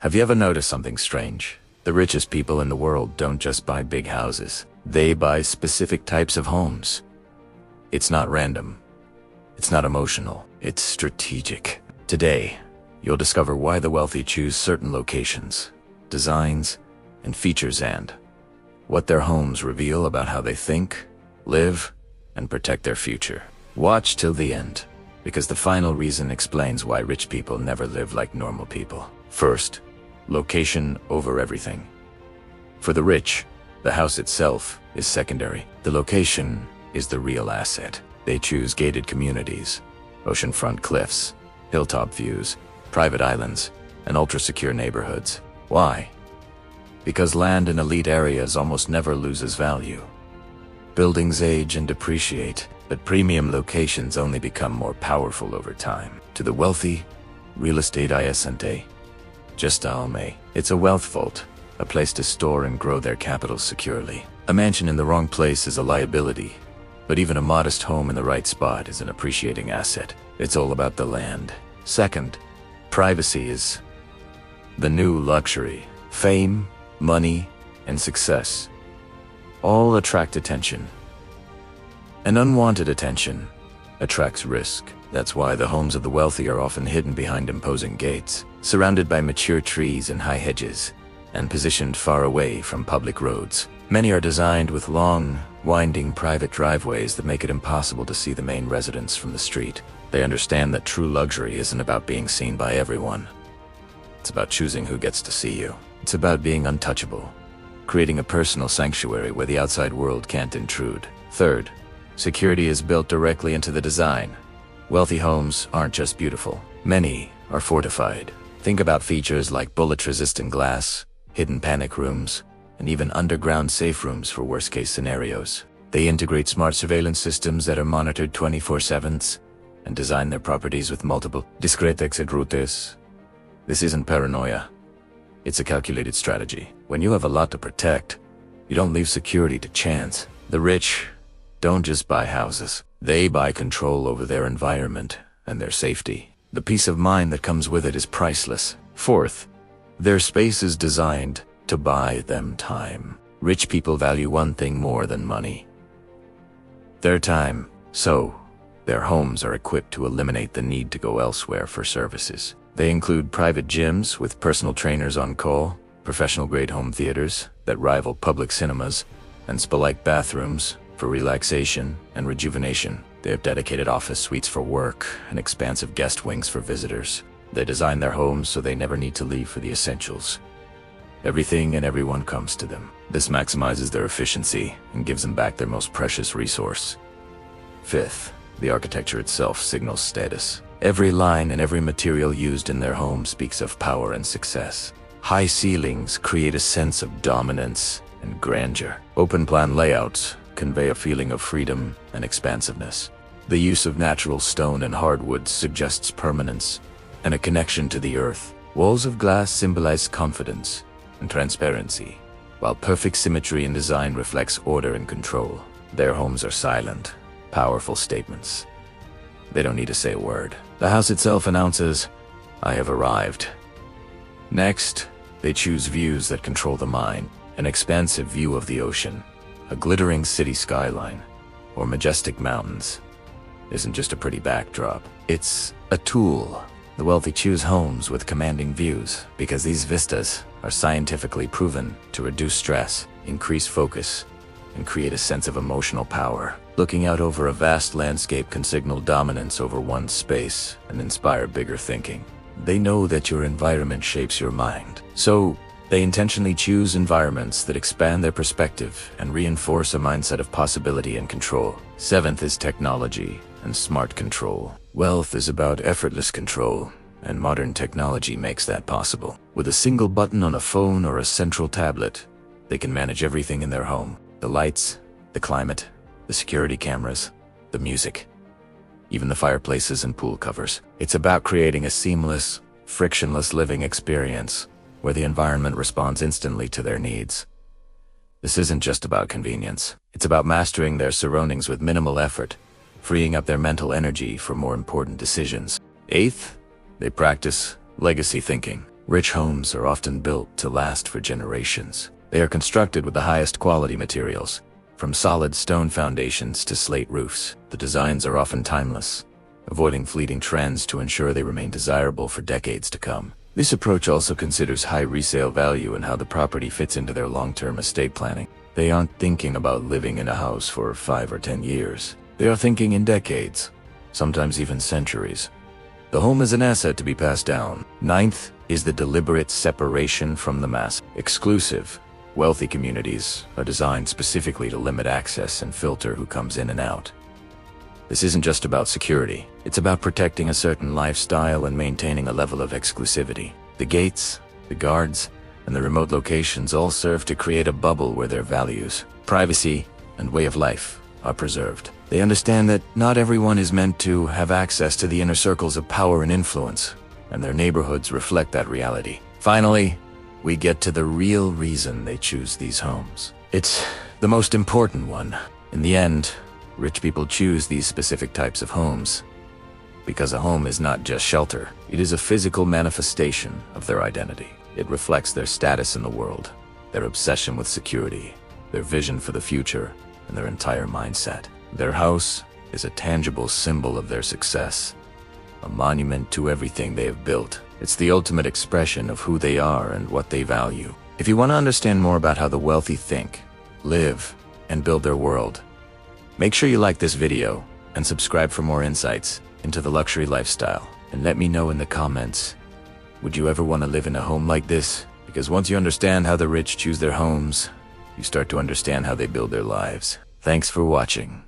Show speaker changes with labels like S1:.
S1: Have you ever noticed something strange? The richest people in the world don't just buy big houses. They buy specific types of homes. It's not random. It's not emotional. It's strategic. Today, you'll discover why the wealthy choose certain locations, designs, and features, and what their homes reveal about how they think, live, and protect their future. Watch till the end, because the final reason explains why rich people never live like normal people. First, location over everything. For the rich, the house itself is secondary. The location is the real asset. They choose gated communities, oceanfront cliffs, hilltop views, private islands, and ultra-secure neighborhoods. Why? Because land in elite areas almost never loses value. Buildings age and depreciate, but premium locations only become more powerful over time. To the wealthy, real estate isn't just a home. It's a wealth vault, a place to store and grow their capital securely. A mansion in the wrong place is a liability, but even a modest home in the right spot is an appreciating asset. It's all about the land. Second, privacy is the new luxury. Fame, money, and success all attract attention. And unwanted attention attracts risk. That's why the homes of the wealthy are often hidden behind imposing gates, surrounded by mature trees and high hedges, and positioned far away from public roads. Many are designed with long, winding private driveways that make it impossible to see the main residence from the street. They understand that true luxury isn't about being seen by everyone. It's about choosing who gets to see you. It's about being untouchable, creating a personal sanctuary where the outside world can't intrude. Third, security is built directly into the design. Wealthy homes aren't just beautiful. Many are fortified. Think about features like bullet-resistant glass, hidden panic rooms, and even underground safe rooms for worst-case scenarios. They integrate smart surveillance systems that are monitored 24/7 and design their properties with multiple discrete exit routes. This isn't paranoia. It's a calculated strategy. When you have a lot to protect, you don't leave security to chance. The rich don't just buy houses. They buy control over their environment and their safety. The peace of mind that comes with it is priceless. Fourth, their space is designed to buy them time. Rich people value one thing more than money: their time. So, their homes are equipped to eliminate the need to go elsewhere for services. They include private gyms with personal trainers on call, professional-grade home theaters that rival public cinemas, and spa-like bathrooms for relaxation and rejuvenation. They have dedicated office suites for work and expansive guest wings for visitors. They design their homes so they never need to leave for the essentials. Everything and everyone comes to them. This maximizes their efficiency and gives them back their most precious resource. Fifth, the architecture itself signals status. Every line and every material used in their home speaks of power and success. High ceilings create a sense of dominance and grandeur. Open-plan layouts convey a feeling of freedom and expansiveness. The use of natural stone and hardwoods suggests permanence and a connection to the earth. Walls of glass symbolize confidence and transparency, while perfect symmetry in design reflects order and control. Their homes are silent, powerful statements. They don't need to say a word. The house itself announces, "I have arrived." Next, they choose views that control the mind. An expansive view of the ocean, a glittering city skyline, or majestic mountains isn't just a pretty backdrop. It's a tool. The wealthy choose homes with commanding views because these vistas are scientifically proven to reduce stress, increase focus, and create a sense of emotional power. Looking out over a vast landscape can signal dominance over one's space and inspire bigger thinking. They know that your environment shapes your mind, so they intentionally choose environments that expand their perspective and reinforce a mindset of possibility and control. Seventh is technology and smart control. Wealth is about effortless control, and modern technology makes that possible. With a single button on a phone or a central tablet, they can manage everything in their home: the lights, the climate, the security cameras, the music, even the fireplaces and pool covers. It's about creating a seamless, frictionless living experience where the environment responds instantly to their needs. This isn't just about convenience. It's about mastering their surroundings with minimal effort, freeing up their mental energy for more important decisions. Eighth, they practice legacy thinking. Rich homes are often built to last for generations. They are constructed with the highest quality materials, from solid stone foundations to slate roofs. The designs are often timeless, avoiding fleeting trends to ensure they remain desirable for decades to come. This approach also considers high resale value and how the property fits into their long-term estate planning. They aren't thinking about living in a house for 5 or 10 years. They are thinking in decades, sometimes even centuries. The home is an asset to be passed down. Ninth is the deliberate separation from the mass. Exclusive, wealthy communities are designed specifically to limit access and filter who comes in and out. This isn't just about security. It's about protecting a certain lifestyle and maintaining a level of exclusivity. The gates, the guards, and the remote locations all serve to create a bubble where their values, privacy, and way of life are preserved. They understand that not everyone is meant to have access to the inner circles of power and influence, and their neighborhoods reflect that reality. Finally, we get to the real reason they choose these homes. It's the most important one. In the end, rich people choose these specific types of homes because a home is not just shelter. It is a physical manifestation of their identity. It reflects their status in the world, their obsession with security, their vision for the future, and their entire mindset. Their house is a tangible symbol of their success, a monument to everything they have built. It's the ultimate expression of who they are and what they value. If you want to understand more about how the wealthy think, live, and build their world, make sure you like this video and subscribe for more insights into the luxury lifestyle. And let me know in the comments, would you ever want to live in a home like this? Because once you understand how the rich choose their homes, you start to understand how they build their lives. Thanks for watching.